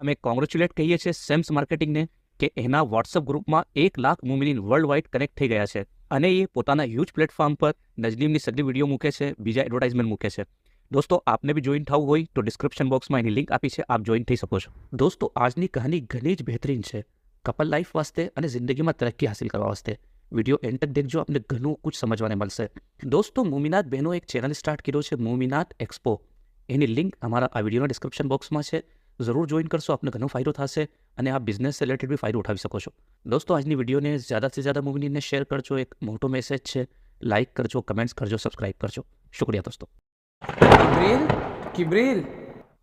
અમે કોંગ્રેચ્યુલેટ કહીએ છીએ સેમ્સ માર્કેટિંગને કે એના વોટ્સઅપ ગ્રુપમાં 1 લાખ મુમિનીન વર્લ્ડ વાઇડ કનેક્ટ થઈ ગયા છે અને એ પોતાના હ્યુજ પ્લેટફોર્મ પર નજલીમની સગલી વિડીયો મૂકે છે, બીજા એડવર્ટાઇઝમેન્ટ મૂકે છે. દોસ્તો, આપને બી જોઈન થવું હોય તો ડિસ્ક્રિપ્શન બોક્સમાં એની લિંક આપી છે, આપ જોઈન થઈ શકો છો. દોસ્તો, આજની કહાની ઘણી જ બહેતરીન છે કપલ લાઈફ વાસ્તે અને જિંદગીમાં તરક્કી હાસિલ કરવા વાસ્તે. વિડીયો એન્ડ તક દેખજો, આપને ઘણું કુછ સમજવાને મળશે. દોસ્તો, મુમિનાત બહેનો એક ચેનલ સ્ટાર્ટ કર્યો છે, મુમિનાત એક્સપો. એની લિંક અમારા આ વિડીયોના ડિસ્ક્રિપ્શન બોક્સમાં છે. જરૂર જોઈન કરશો, આપને ઘણો ફાયદો થશે અને આપ બિઝનેસ રિલેટેડ બી ફાયદો ઉઠાવી શકો છો. દોસ્તો, આજની વિડીયોને જ્યાદાથી જ્યાદા મુમિનીનને શેર કરજો. એક મોટો મેસેજ છે, લાઇક કરજો, કમેન્ટ્સ કરજો, સબસ્ક્રાઇબ કરજો. શુક્રિયા દોસ્તો. કિબ્રીલ, કિબ્રીલ.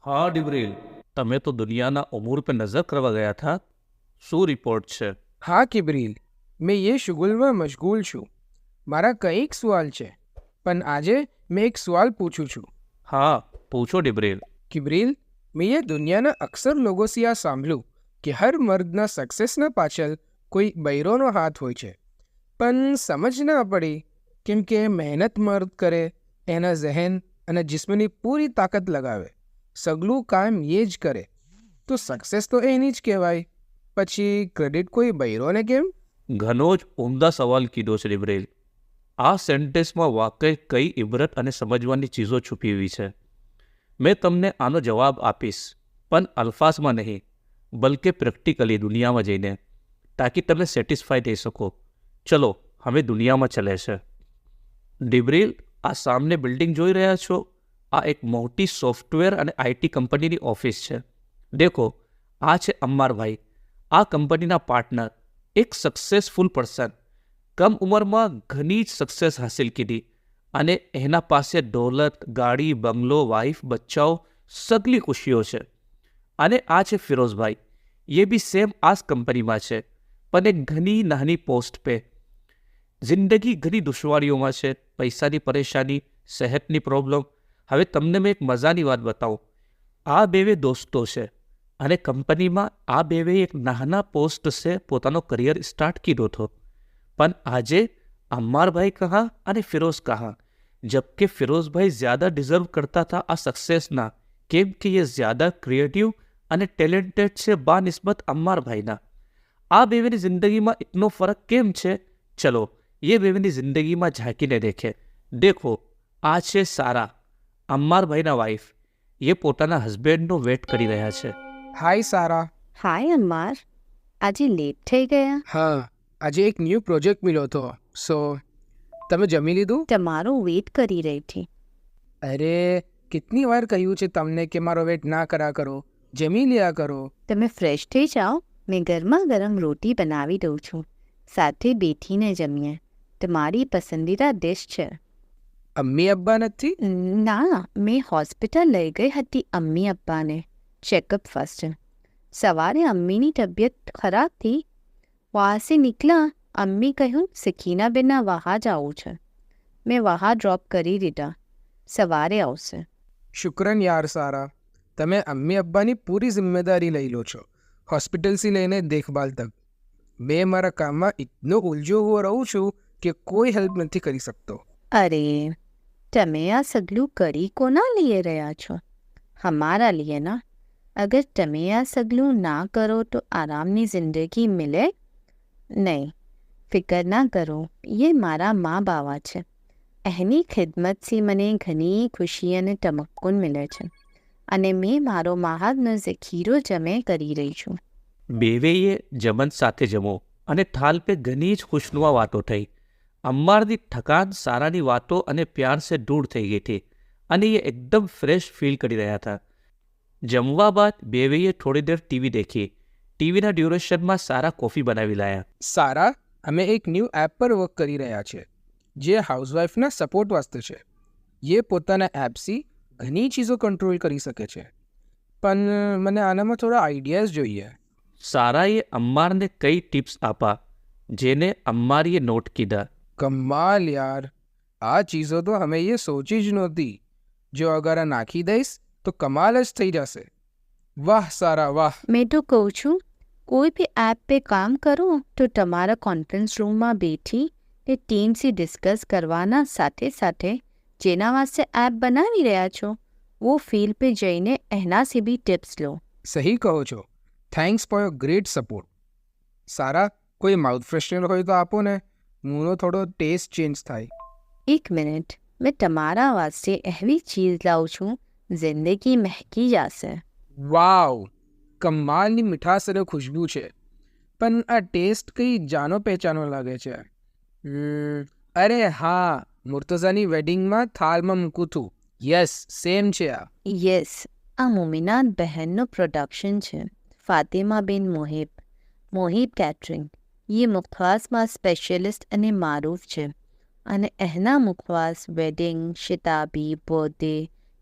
હા ડિબ્રીલ, તમે તો દુનિયાના ઉમૂર પર નજર કરવા ગયા હતા. શું રિપોર્ટ છે? હા કિબ્રીલ, મેં ये શુગુલમાં મશગુલ છું. મારા કંઈક સવાલ છે, પણ આજે મેં એક સવાલ પૂછું છું. હા, પૂછો ડિબ્રીલ. કિબ્રીલ, મેં ये દુનિયાના અક્સર લોકો से આ સાંભળ્યું કે હર મર્દના સક્સેસના પાછળ કોઈ બૈરોનો હાથ હોય છે, પણ સમજ ના પડી કેમ કે મહેનત મર્દ કરે, એના જહેન અને જિસ્મની પૂરી તાકાત લગાવે, સગલું કામ એ જ કરે, તો સક્સેસ તો એની જ કહેવાય. પછી ક્રેડિટ કોઈ બૈરોને કેમ? ઘણો જ ઉમદા સવાલ કીધો છે ડિબ્રીલ. આ સેન્ટેન્સમાં વાકઈ કઈ ઇબરત અને સમજવાની ચીજો છુપી હુઈ છે. મેં તમને આનો જવાબ આપીશ, પણ અલ્ફાઝમાં નહીં, બલકે પ્રેક્ટિકલી દુનિયામાં જઈને, તાકી તમે સેટિસ્ફાઈ થઈ શકો. ચલો હવે દુનિયામાં ચલે છે. ડિબ્રીલ, આ સામને બિલ્ડિંગ જોઈ રહ્યા છો? આ એક મોટી સોફ્ટવેર અને આઈટી કંપનીની ઓફિસ છે. દેખો, આ છે અમ્મારભાઈ, આ કંપનીના પાર્ટનર, એક સક્સેસફુલ પર્સન. કમ ઉંમરમાં ઘણી જ સક્સેસ હાસિલ કીધી અને એના પાસે દોલત, ગાડી, બંગલો, વાઇફ, બચ્ચાઓ, સગલી ખુશીઓ છે. અને આ છે ફિરોઝભાઈ, એ બી સેમ આ જ કંપનીમાં છે, પણ એક ઘણી નાની પોસ્ટ પે. જિંદગી ઘણી દુશ્વારીઓમાં છે, પૈસાની પરેશાની, સેહતની પ્રોબ્લેમ. હવે તમને મેં એક મજાની વાત બતાવું. આ બેવે દોસ્તો છે અને કંપનીમાં આ બેવે એક નાના પોસ્ટ से પોતાનો કરિયર સ્ટાર્ટ કીધો હતો. પણ આજે અમ્મારભાઈ કહા અને ફિરોઝ કહા, જબકે ફિરોઝભાઈ જ્યાદા ડિઝર્વ કરતા હતા આ સક્સેસના, કેમ કે એ જ્યાદા ક્રિએટિવ અને ટેલેન્ટેડ છે બા નિસ્બત અમ્મારભાઈના. આ બેવેની જિંદગીમાં ઇતનો ફરક કેમ છે? ચલો એ બેવેની જિંદગીમાં ઝાંકીને દેખે. દેખો, આ છે સારા, અમ્મારભાઈના વાઇફ. એ પોતાના હસબેન્ડનો વેટ કરી રહ્યા છે. હાય સારા. હાય અમ્માર, આજે લેટ થઈ ગયા. હા, આજે એક ન્યૂ પ્રોજેક્ટ મળ્યો હતો, સો તમે જમી લીધું? તમારો વેટ કરી રહી હતી. અરે, કેટલી વાર કહ્યું છે તમને કે મારો વેટ ના કરા કરો, જમી લ્યા કરો. તમે ફ્રેશ થઈ જાઓ, મેં ગરમા ગરમ રોટી બનાવી દઉં છું, સાથે બેઠીને જમીએ. તમારી પસંદીદા ડિશ છે. અમ્મી અબ્બા નથી? ના, મેં હોસ્પિટલ લઈ ગઈ હતી અમ્મી અબ્બાને ચેકઅપ ફર્સ્ટ. સવારે અમ્મીની તબિયત ખરાબ થઈ, વહાં સે નીકળ્યા. અમ્મી કહ્યું સકીના બેનના વહાં જવું છે. મેં વહાં ડ્રોપ કરી દીધા, સવારે આવશે. શુક્રન યાર સારા, તમે અમ્મી અબ્બાની પૂરી જિમ્મેદારી લઈ લો છો, હોસ્પિટલથી લઈને દેખભાલ તક. મેં મારા કામમાં ઇતનો ઉલझो હુઓ રહું છું કે કોઈ હેલ્પ નથી કરી શકતો. અરે, તમે આ સગલું કરી કોના લીએ રહ્યા છો? હમારા લીએ ના. અગર તમે આ સગલું ના કરો તો આરામની જિંદગી મિલે નહીં. ફિકર ના કરો, ये મારા મા બાવા છે. એની ખિદમતથી મને ઘણી ખુશી અને તમક્કુન મળે છે અને મેં મારો મહાદનો ઝખીરો જમે કરી રહી છું. બેવેએ જમન સાથે જમો અને થાલ પે ઘણી જ ખુશનુમા વાતો થઈ. અમ્મારની થકાન સારાની વાતો અને પ્યાર સે દૂર થઈ ગઈ હતી અને એ એકદમ ફ્રેશ ફીલ કરી રહ્યા હતા. જમવા બાદ બેવેએ થોડી દેર ટીવી દેખી. ટીવીના ડ્યુરેશનમાં સારા કોફી બનાવી લાયા. સારા, અમે એક ન્યૂ એપ પર વર્ક કરી રહ્યા છે જે હાઉસવાઈફના સપોર્ટ વાસ્તે છે. એ પોતાના એપથી ઘણી ચીજો કંટ્રોલ કરી શકે છે, પણ મને આનામાં થોડા આઈડિયાઝ જોઈએ. સારાએ અમ્મારને કઈ ટિપ્સ આપા, જેને અમ્મારીએ નોટ કીધા. કમાલ યાર, આ ચીજો તો અમે એ સોચી જ નહોતી. જો અગર આ નાખી દઈશ તો કમાલ જ થઈ જશે. વાહ સારા વાહ. મેં તો કહું છું, કોઈ બી એપ पे કામ કરો તો તમારા કોન્ફરન્સ રૂમમાં બેઠી એ ટીમથી ડિસ્કસ કરવાના સાથે સાથે જેના વાસ્તે એપ બનાવી રહ્યા છો वो ફીલ્ડ पे જઈને એનાથી બી ટિપ્સ લો. સહી કહો છો. Thanks for your great support. સારા, કોઈ માઉથ ફ્રેશનર હોય તો આપો ને, મોંનો થોડો ટેસ્ટ ચેન્જ થાય. એક મિનિટ, મેં તમારા વાસ્તે એવી ચીજ લાવું છું જિંદગી મહેકી જશે. વાવ, કમાલની મીઠાશ અને ખુશ્બુ છે. પણ આ ટેસ્ટ કંઈ જાનો પહેચાનો લાગે છે. અરે હા, મુર્તઝાની વેડિંગમાં થાળમાં મૂકું હતું. યસ, સેમ છે આ. યસ, આ મુમિનાત બહેનનું પ્રોડક્શન છે. ફાતિમા બિન મોહિબ કેટરિંગ. ये मुखवासમાં સ્પેશિયલિસ્ટ અને મારૂફ છે અને એના મુખવાસ વેડિંગ, શતાબી, બર્થડે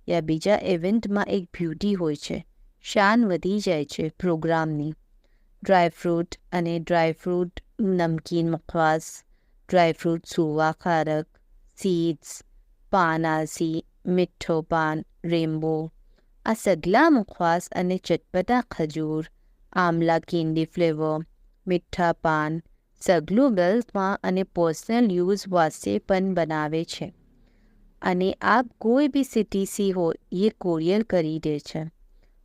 યા બીજા ઇવેન્ટમાં એક બ્યુટી હોય છે. શાન વધી જાય છે પ્રોગ્રામની. ડ્રાયફ્રૂટ નમકીન મુખવાસ, ડ્રાયફ્રૂટ સુવા ખારક, સીડ્સ, પાનાસી, મીઠો પાન, રેમ્બો. આ સગલા મુખવાસ અને ચટપટા ખજૂર, આમલા કેન્ડી ફ્લેવર, મીઠા પાન સગલું બલ્કમાં અને પર્સનલ યુઝ વાસ્તે પણ બનાવે છે. અને આપ કોઈ બી સિટીસી હોય એ કોરિયર કરી દે છે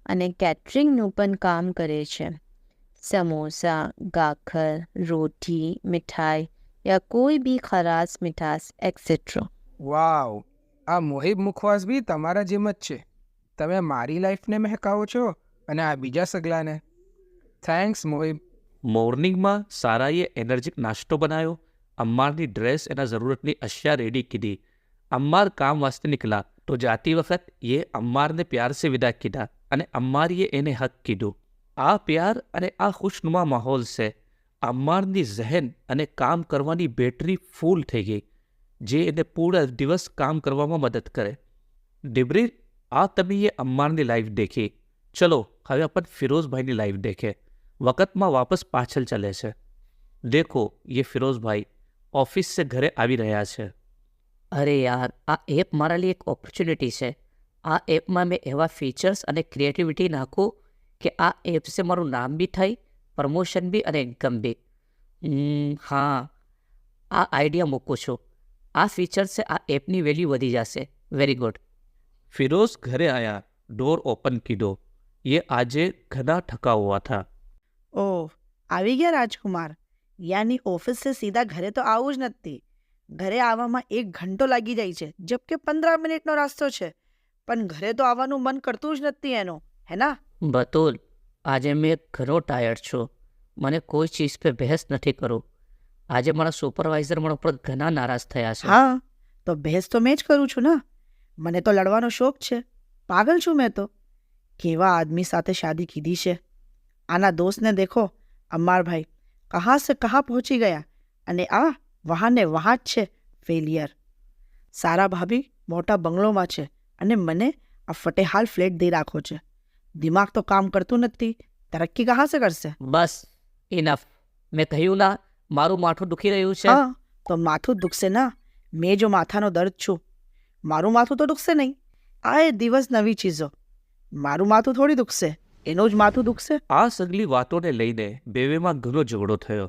અને કેટરિંગનું પણ કામ કરે છે. સમોસા, ગાખર, રોટી, મીઠાઈ યા કોઈ બી ખરાશ મીઠાશ એક્સેટ્રા. વાવ, આ મોહિબ મુખવાસ બી તમારા જેમ જ છે. તમે મારી લાઈફને મહેકાવો છો અને આ બીજા સગલાને. થેન્ક્સ મોહિબ. મોર્નિંગમાં સારાએ એનર્जिक नाश्तो बनायो. अम्मार की ड्रेस एना ज़रूरत की अशिया रेडी की. अम्मार काम वास्ते निकला तो जाती वक्त ये अम्मार ने प्यार से विदा कीधा अने अम्मार ये एने हक कीधो. आ प्यार अने आ खुशनुमा माहौल से अम्मार की जहन अने काम करवानी बेटरी फूल थी गई, जे एने पूरा दिवस काम करवामां मदद करे. डिब्रील, आ तमे ये अम्मार की लाइफ देखी. चलो हवे अपन फिरोज भाई की लाइफ देखे. वक़्त में वापस पाछल चले छे. देखो ये फिरोज भाई ऑफिस से घरे आवी रह्या छे. अरे यार, आ एप मारा लिए एक ऑपॉर्च्युनिटी है. आ एप में मैं एवा फीचर्स अने क्रिएटिविटी नाखूँ कि आ एप से मारू नाम भी थाय, प्रमोशन भी अने इनकम भी. हाँ, आ आइडिया मूकूँ छूँ. आ फीचर से आ एपनी वेल्यू वधी जाशे. Very good. फिरोज घरे आया, डोर ओपन कीधो. ये आजे घना थका हुआ था. ओह, આવી ગયા રાજકુમાર. યાની ઓફિસથી સીધા ઘરે તો આવું જ નથી. ઘરે આવવામાં 1 ઘંટો લાગી જાય છે, જબકે 15 મિનિટનો રસ્તો છે. પણ ઘરે તો આવવાનું મન કરતું જ નથી એનું, હે ના? बतूल, आज मैं घणो टायर्ड छूँ. मने कोई चीज़ पे बहस नहीं करूँ. आज मारा सुपरवाइजर मारा पर घना नाराज थया छे. હા, તો બહેસ તો મેં જ કરું છું ને. મને તો લડવાનો શોખ છે. પાગલ છું મેં તો. કેવા આદમી સાથે શાદી કીધી છે. આના દોસ્તને દેખો, અમ્માર ભાઈ કहाँ से कहाँ પહોંચી ગયા અને આ વહાં ને વહાં જ છે ફેલિયર. સારા ભાભી મોટા બંગલોમાં છે અને મને આ ફટેહાલ ફ્લેટ દઈ રાખો છે. દિમાગ તો કામ કરતું નથી. તરક્કી કहाँ से કરશે? बस इनफ. मैं कहूँ ना, मारू माठું દુખી રહ્યું છે. હા, તો માથું દુખશે ના. મેં જો માથાનો દર્દ છું. મારું માથું તો દુખશે નહીં. આ એ દિવસ નવી ચીજો. મારું માથું થોડી દુખશે, એનું જ માથું દુખશે. આ સગલી વાતોને લઈને બેવેમાં ઘણો ઝઘડો થયો.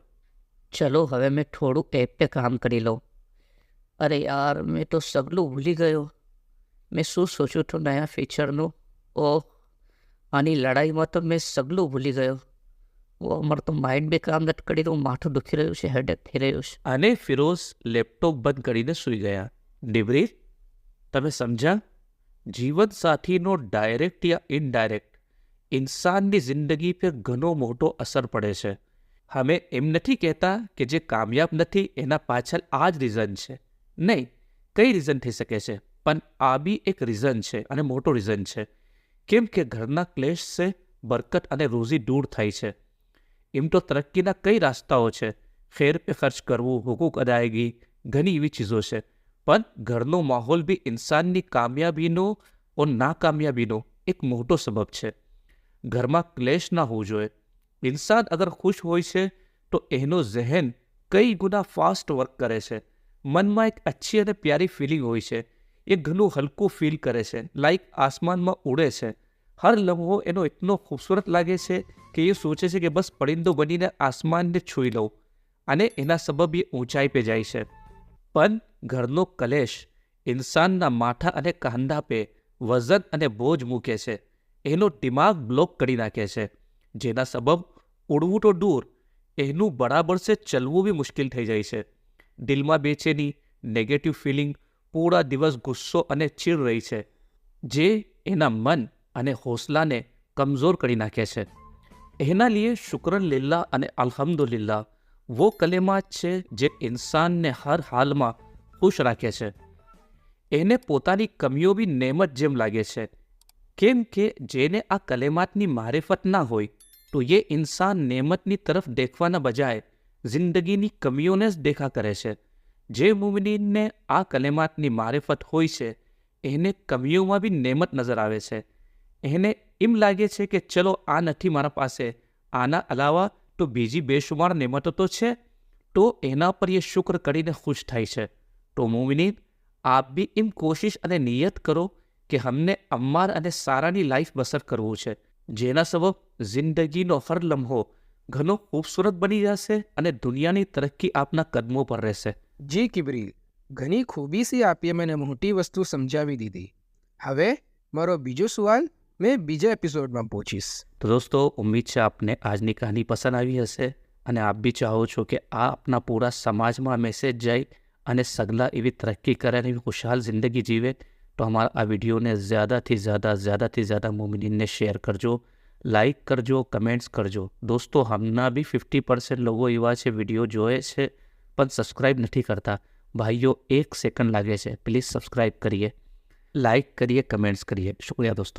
चलो हवे मैं थोड़ू एप पे काम करी लो. अरे यार, मैं तो सगलू भूली गयो. मैं शू सोचूं तो नया फीचरનું. ओह, आनी लड़ाई में तो मैं सगलू भूली गयो. वो अमर तो माइंड भी काम નથી કરી રહ્યું. માથું દુખી રહ્યું છે, હેડેક થઈ રહ્યું છે. અને ફિરોઝ લેપટોપ બંધ કરીને સૂઈ ગયા. ડિબ્રીલ, તમે સમજ્યા? જીવન સાથીનો ડાયરેક્ટ યા ઇનડાયરેક્ટ इंसान जिंदगी पर घणो मोटो असर पड़े छे. हमें एम नहीं कहता कि जे कामयाब नहीं एना पाछल आज रीजन है. नहीं, कई रीजन थी सके छे, पण आ भी एक रीजन है अने मोटो रीजन है. केम के घरना क्लेश से बरकत अने रोजी दूर थाय छे. एम तो तरक्कीना कई रास्ताओं है. खैर पे खर्च करवू, हुकूक अदायगी, घनी एवी चीज़ों है. पण घरनो माहौल भी इंसाननी कामयाबीनो और नाकामयाबीनो एक मोटो सबब है. घરમાં ક્લેશ ના હોવું જોઈએ. ઇન્સાન અગર ખુશ હોય છે તો એનો ઝહેન કઈ ગુના ફાસ્ટ વર્ક કરે છે. મનમાં એક અચ્છી અને પ્યારી ફિલિંગ હોય છે. એ ઘણું હલકું ફીલ કરે છે, લાઈક આસમાનમાં ઉડે છે. હર લમ્હો એનો એટલો ખૂબસૂરત લાગે છે કે એ સોચે છે કે બસ પરિંદો બનીને આસમાનને છૂઈ લઉં, અને એના સબબ એ ઊંચાઈ પે જાય છે. પણ ઘરનો કલેશ ઇન્સાનના માથા અને કાંધા પે વજન અને બોજ મૂકે છે. એનો દિમાગ બ્લોક કરી નાખે છે, જેના સબબ ઉડવું તો દૂર, એનું બરાબર છે ચલવું બી મુશ્કેલ થઈ જાય છે. દિલમાં બેચેની, નેગેટિવ ફિલિંગ, પૂરા દિવસ ગુસ્સો અને ચીડ રહી છે, જે એના મન અને હૌસલાને કમજોર કરી નાખે છે. એના લીએ શુક્રન લિલ્લાહ અને અલ્હમ્દુલિલ્લાહ वो કલેમાત છે જે ઇન્સાનને હર હાલમાં ખુશ રાખે છે. એને પોતાની કમીઓ બી નેમત જેમ લાગે છે, કેમ કે જેને આ કલેમાતની મારિફત ના હોય તો એ ઇન્સાન નેમતની તરફ દેખવાના બજાય જિંદગીની કમીઓને જ દેખા કરે છે. જે મુમિનીનને આ કલેમાતની મારિફત હોય છે એને કમીઓમાં બી નેમત નજર આવે છે. એને એમ લાગે છે કે ચલો આ નથી મારા પાસે, આના અલાવા તો બીજી બેશુમાર નેમતો તો છે, તો એના પર એ શુક્ર કરીને ખુશ થાય છે. તો મુમિનીન, આપ બી એમ કોશિશ અને નિયત કરો કે હમને અમ્માર અને સારાની લાઈફ બસર કરવું છે, જેના સબબ જિંદગીનો હર લમ્હો ઘણો ખૂબસૂરત બની જશે અને દુનિયાની તરક્કી આપના કદમો પર રહેશે. જી કિબ્રીલ, ઘણી ખૂબીથી આપીએ મને મોટી વસ્તુ સમજાવી દીધી. હવે મારો બીજો સવાલ મેં બીજા એપિસોડમાં પૂછીશ. તો દોસ્તો, ઉમ્મીદ છે આપને આજની કહાની પસંદ આવી હશે અને આપ બી ચાહો છો કે આ આપના પૂરા સમાજમાં મેસેજ જાય અને સગલા એવી તરક્કી કરે અને એવી ખુશહાલ જિંદગી જીવે. તો हमारा આ વિડીયોને ज़्यादाથી ज़्यादा મોમિનીનને શેર કરજો, લાઇક કરજો, કમેન્ટ્સ કરજો. દોસ્તો, હમણાં બી 50% લોકો એવા છે વિડીયો જોએ છે પણ સબસ્ક્રાઈબ નથી કરતા. ભાઈઓ, 1 સેકન્ડ લાગે છે, પ્લીઝ સબસ્ક્રાઈબ કરીએ, લાઇક કરીએ, કમેન્ટ્સ કરીએ. શુક્રિયા દોસ્તો.